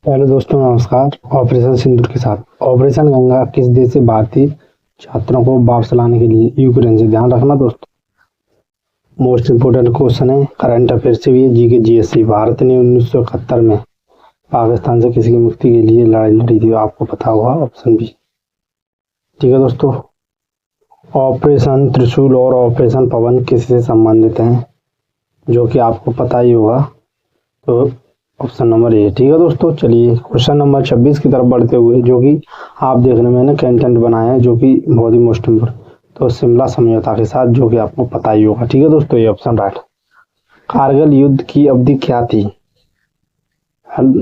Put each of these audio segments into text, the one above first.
Hello दोस्तों, नमस्कार। Operation सिंदूर के साथ ऑपरेशन गंगा किस देश से भारतीय छात्रों को वापस लाने के लिए यूक्रेन से? ध्यान रखना दोस्तों, मोस्ट इम्पोर्टेंट क्वेश्चन है, करंट अफेयर से भी है, जी के जीएससी। भारत ने 1971 में पाकिस्तान से किसकी मुक्ति के लिए लड़ाई लड़ी थी? आपको पता होगा, ऑप्शन बी। ठीक है दोस्तों, ऑपरेशन त्रिशूल और ऑपरेशन पवन किससे संबंधित हैं? जो कि आपको पता ही होगा, तो ऑप्शन नंबर ए। ठीक है दोस्तों, चलिए क्वेश्चन नंबर 26 की तरफ बढ़ते हुए, जो कि आप देखने में ना कंटेंट बनाया है, जो कि बहुत ही मोस्ट इम्पोर्टेंट। तो शिमला समझौता के साथ, जो कि आपको पता ही होगा। ठीक है दोस्तों, ये ऑप्शन राइट। कारगिल युद्ध की अवधि क्या थी? हम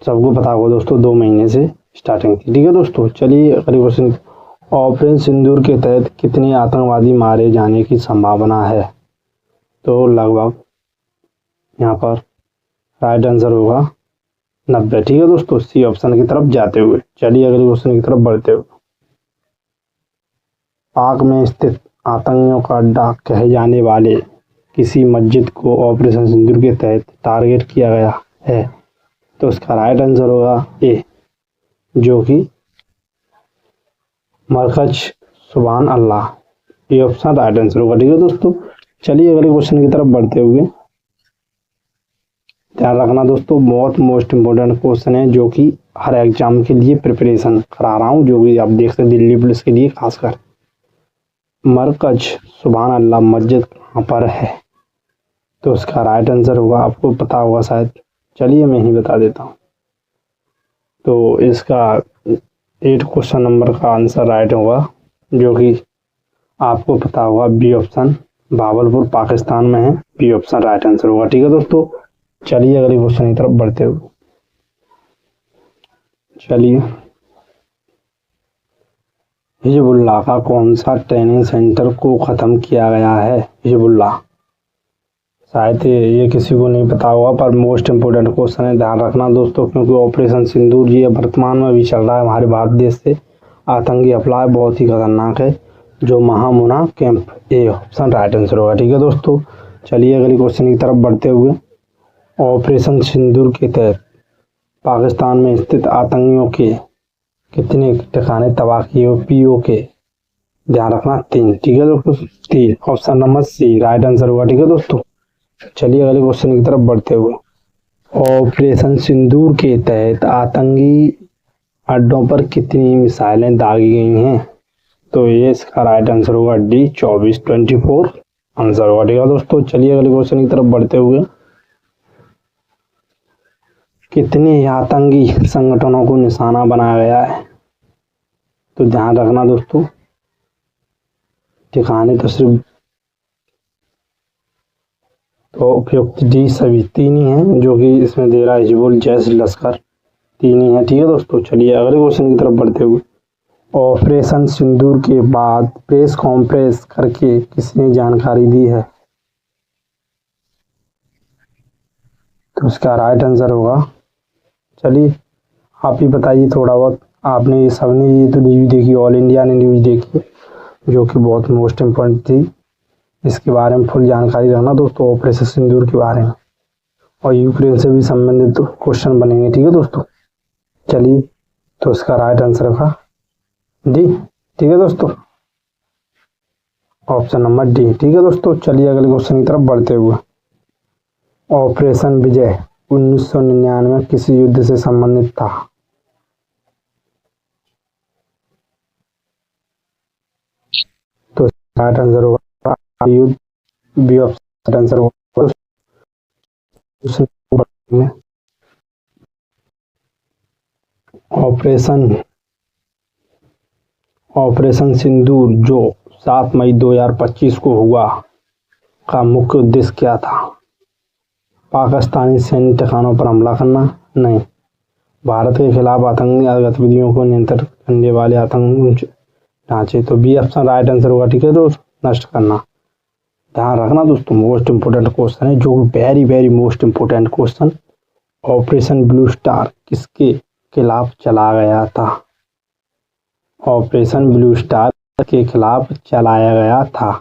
सबको पता होगा दोस्तों, 2 महीने से स्टार्टिंग थी। ठीक है दोस्तों, चलिए अगले क्वेश्चन। ऑपरेशन सिंदूर के तहत कितने आतंकवादी मारे जाने की संभावना है? तो लगभग यहाँ पर राइट आंसर होगा 90। ठीक है दोस्तों, सी ऑप्शन की तरफ जाते हुए, चलिए अगले क्वेश्चन की तरफ बढ़ते हुए। पाक में स्थित आतंकियों का अड्डा कहे जाने वाले किसी मस्जिद को ऑपरेशन सिंदूर के तहत टारगेट किया गया है? तो उसका राइट आंसर होगा ए, जो कि मरकज सुभान अल्लाह। ये ऑप्शन राइट आंसर होगा। ठीक है दोस्तों, चलिए अगले क्वेश्चन की तरफ बढ़ते हुए। ध्यान रखना दोस्तों, बहुत मोस्ट इम्पोर्टेंट क्वेश्चन है, जो कि हर एग्जाम के लिए प्रिपरेशन करा रहा हूँ, जो कि आप देख सकते दिल्ली पुलिस के लिए खासकर। मरकज सुभान अल्लाह मस्जिद कहाँ पर है? तो उसका राइट आंसर होगा, आपको पता होगा शायद, चलिए मैं ही बता देता हूँ। तो इसका 8 क्वेश्चन नंबर का आंसर राइट होगा, जो कि आपको पता होगा, बी ऑप्शन, भावलपुर पाकिस्तान में है। बी ऑप्शन राइट आंसर होगा। ठीक है दोस्तों, चलिए अगले क्वेश्चन की तरफ बढ़ते हुए। चलिए, हिजबुल्लाह का कौन सा ट्रेनिंग सेंटर को खत्म किया गया है? हिजबुल्लाह, शायद ये किसी को नहीं पता होगा, पर मोस्ट इम्पोर्टेंट क्वेश्चन है, ध्यान रखना दोस्तों, क्योंकि ऑपरेशन सिंदूर ये वर्तमान में भी चल रहा है हमारे भारत देश से। आतंकी अफवाह बहुत ही खतरनाक है, जो महामुना camp. A option right answer होगा। ठीक है दोस्तों, चलिए अगले क्वेश्चन की तरफ बढ़ते हुए। ऑपरेशन सिंदूर के तहत पाकिस्तान में स्थित आतंकियों के कितने ठिकाने तबाह किए? पीओ के, ध्यान रखना 3। ठीक है दोस्तों, 3 option number C right answer होगा। ठीक है दोस्तों, चलिए अगले क्वेश्चन की तरफ बढ़ते हुए। ऑपरेशन सिंदूर के तहत आतंकी अड्डों पर कितनी मिसाइलें दागी गई हैं? तो ये इसका राइट आंसर होगा डी, 24 आंसर होगा। ठीक है दोस्तों, चलिए अगले क्वेश्चन की तरफ बढ़ते हुए। कितने आतंकी संगठनों को निशाना बनाया गया है? तो ध्यान रखना दोस्तों, ठिकाने तो सिर्फ, तो उपयुक्त डी सभी 3 ही हैं, जो कि इसमें दे रहा है हिजबुल, जैश, लश्कर, 3 ही है। ठीक है दोस्तों, चलिए अगले क्वेश्चन की तरफ बढ़ते हुए। ऑपरेशन सिंदूर के बाद प्रेस कॉन्फ्रेंस करके किसने जानकारी दी है? तो उसका राइट आंसर होगा, चलिए आप ही बताइए थोड़ा बहुत। आपने ये सबने ये तो न्यूज़ देखी, ऑल इंडिया ने न्यूज़ देखी, जो कि बहुत मोस्ट इम्पोर्टेंट थी। इसके बारे में फुल जानकारी रखना दोस्तों, ऑपरेशन सिंदूर के बारे में, और यूक्रेन से भी संबंधित क्वेश्चन बनेंगे। ठीक है दोस्तों, चलिए, तो इसका राइट आंसर होगा डी। ठीक है दोस्तों, ऑप्शन नंबर डी। ठीक है दोस्तों, चलिए अगले क्वेश्चन की तरफ बढ़ते हुए। ऑपरेशन विजय 1999 किस युद्ध से संबंधित था? तो राइट आंसर होगा युद्ध, बी ऑप्शन आंसर होगा। ऑपरेशन सिंदूर जो 7 मई 2025 को हुआ, का मुख्य उद्देश्य क्या था? पाकिस्तानी सैन्य ठिकानों पर हमला करना? नहीं, भारत के खिलाफ आतंकी गतिविधियों को नियंत्रित करने वाले आतंकी ढांचे। तो बी ऑप्शन राइट आंसर होगा। ठीक है दोस्तों, नष्ट करना। ध्यान रखना दोस्तों, मोस्ट इम्पोर्टेंट क्वेश्चन है, जो very very most important question. Operation blue star किसके खिलाफ चला गया था? ऑपरेशन ब्लू स्टार के खिलाफ चलाया गया था।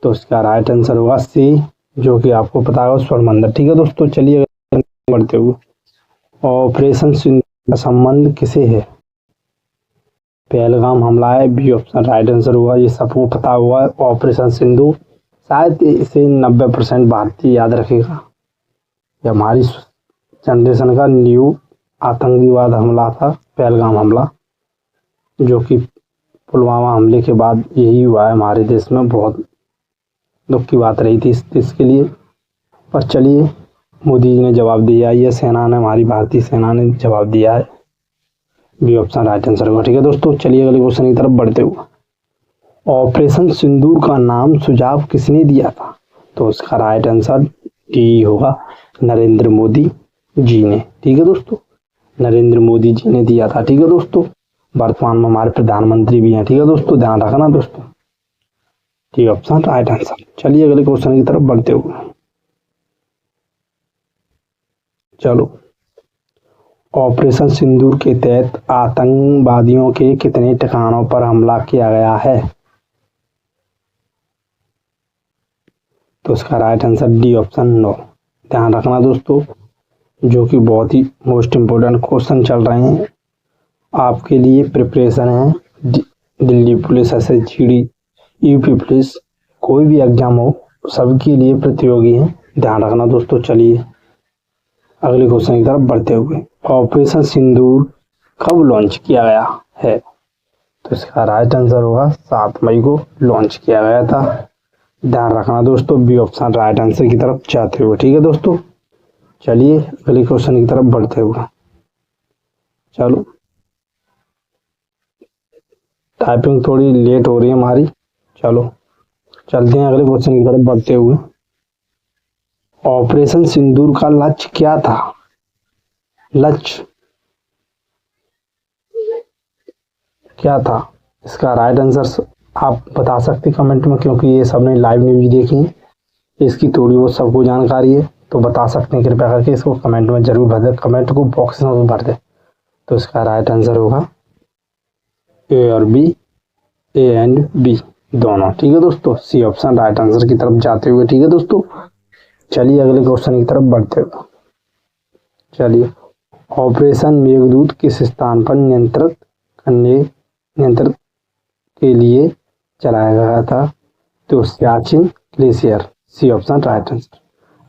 तो इसका राइट आंसर होगा सी, जो कि आपको पता होगा, स्वर्ण मंदिर। ठीक है दोस्तों, चलिए बढ़ते हुए। ऑपरेशन सिंदूर का संबंध किसे है? पहलगाम हमला है, बी ऑप्शन राइट आंसर हुआ। ये सबको पता हुआ है ऑपरेशन सिंदूर, शायद इसे 90% भारतीय याद रखेगा। ये हमारी जनरेशन का न्यू आतंकवाद हमला था, पहलगाम हमला, जो कि पुलवामा हमले के बाद यही हुआ है हमारे देश में। बहुत दुख की बात रही थी इस देश के लिए, पर चलिए मोदी जी ने जवाब दिया, ये सेना ने, हमारी भारतीय सेना ने जवाब दिया है। बी ऑप्शन राइट आंसर होगा। ठीक है दोस्तों, चलिए अगले क्वेश्चन की तरफ बढ़ते हुए, ऑपरेशन सिंदूर का नाम सुझाव किसने दिया था? तो उसका राइट आंसर डी होगा, नरेंद्र मोदी जी ने। ठीक है दोस्तों, नरेंद्र मोदी जी ने दिया था। ठीक है दोस्तों, वर्तमान में हमारे प्रधानमंत्री भी हैं। ठीक है दोस्तों, ध्यान रखना दोस्तों। ठीक ऑप्शन राइट आंसर। चलिए अगले क्वेश्चन की तरफ बढ़ते हुए, चलो, ऑपरेशन सिंदूर के तहत आतंकवादियों के कितने ठिकानों पर हमला किया गया है? तो इसका राइट आंसर डी ऑप्शन 9। ध्यान रखना दोस्तों, जो कि बहुत ही मोस्ट इम्पोर्टेंट क्वेश्चन चल रहे हैं आपके लिए, प्रिपरेशन है। Delhi police, SSGD, UP police, कोई भी एग्जाम हो सबके लिए प्रतियोगी है, ध्यान रखना दोस्तों। चलिए अगले क्वेश्चन की तरफ बढ़ते हुए, ऑपरेशन सिंदूर कब लॉन्च किया गया है? तो इसका राइट आंसर होगा 7 मई को लॉन्च किया गया था। ध्यान रखना दोस्तों, बी ऑप्शन राइट आंसर की तरफ जाते हुए। ठीक है दोस्तों, चलिए अगले क्वेश्चन की तरफ बढ़ते हुए, चलो, टाइपिंग थोड़ी लेट हो रही है हमारी, चलो चलते हैं अगले क्वेश्चन की तरफ बढ़ते हुए। ऑपरेशन सिंदूर का लक्ष्य क्या था? लक्ष्य क्या था? इसका राइट आंसर आप बता सकते कमेंट में, क्योंकि ये सबने लाइव न्यूज देखी है, इसकी थोड़ी बहुत सबको जानकारी है, तो बता सकते हैं, कृपया करके इसको कमेंट में जरूर भर दें, कमेंट को बॉक्स में भर दें। तो इसका राइट आंसर होगा ए और बी, ए एंड बी दोनों। ठीक है दोस्तों, सी ऑप्शन राइट आंसर की तरफ जाते हुए। ठीक है दोस्तों, चलिए अगले क्वेश्चन की तरफ बढ़ते हुए, चलिए, ऑपरेशन मेघदूत किस स्थान पर नियंत्रण के लिए चलाया गया था? तो Siachen glacier, C option right answer.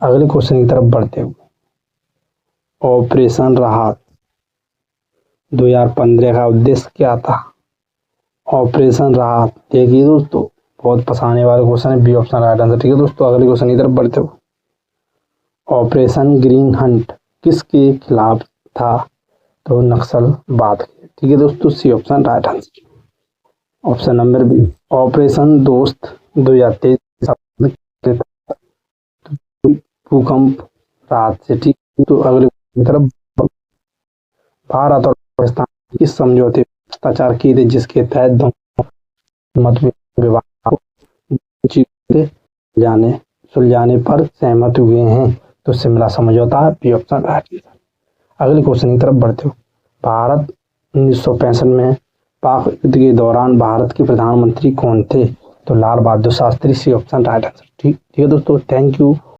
अगले क्वेश्चन की तरफ बढ़ते हुए, ऑपरेशन राहत 2015 का उद्देश्य क्या था? ऑपरेशन राहत, देखिए दोस्तों बहुत फंसाने वाला क्वेश्चन है, बी ऑप्शन राइट आंसर। ठीक है दोस्तों, अगले क्वेश्चन की तरफ बढ़ते हुए, ऑपरेशन ग्रीन हंट किसके खिलाफ था? तो नक्सलवाद के। ठीक है दोस्तों, C option right answer. Option number B, operation Dost 2023 भूकंप राहत से। ठीक, तो अगले की तरफ, भारत और पाकिस्तान किस समझौते हस्ताक्षर किए थे जिसके तहत दोनों मत विवाद को सुलझाने पर सहमत हुए हैं? तो शिमला समझौता, बी ऑप्शन राइट। अगले क्वेश्चन की तरफ बढ़ते हो, भारत 1965 में पाक युद्ध के दौरान भारत के प्रधानमंत्री कौन थे? तो Lal Bahadur Shastri, C option right answer. ठीक है दोस्तों, थैंक यू।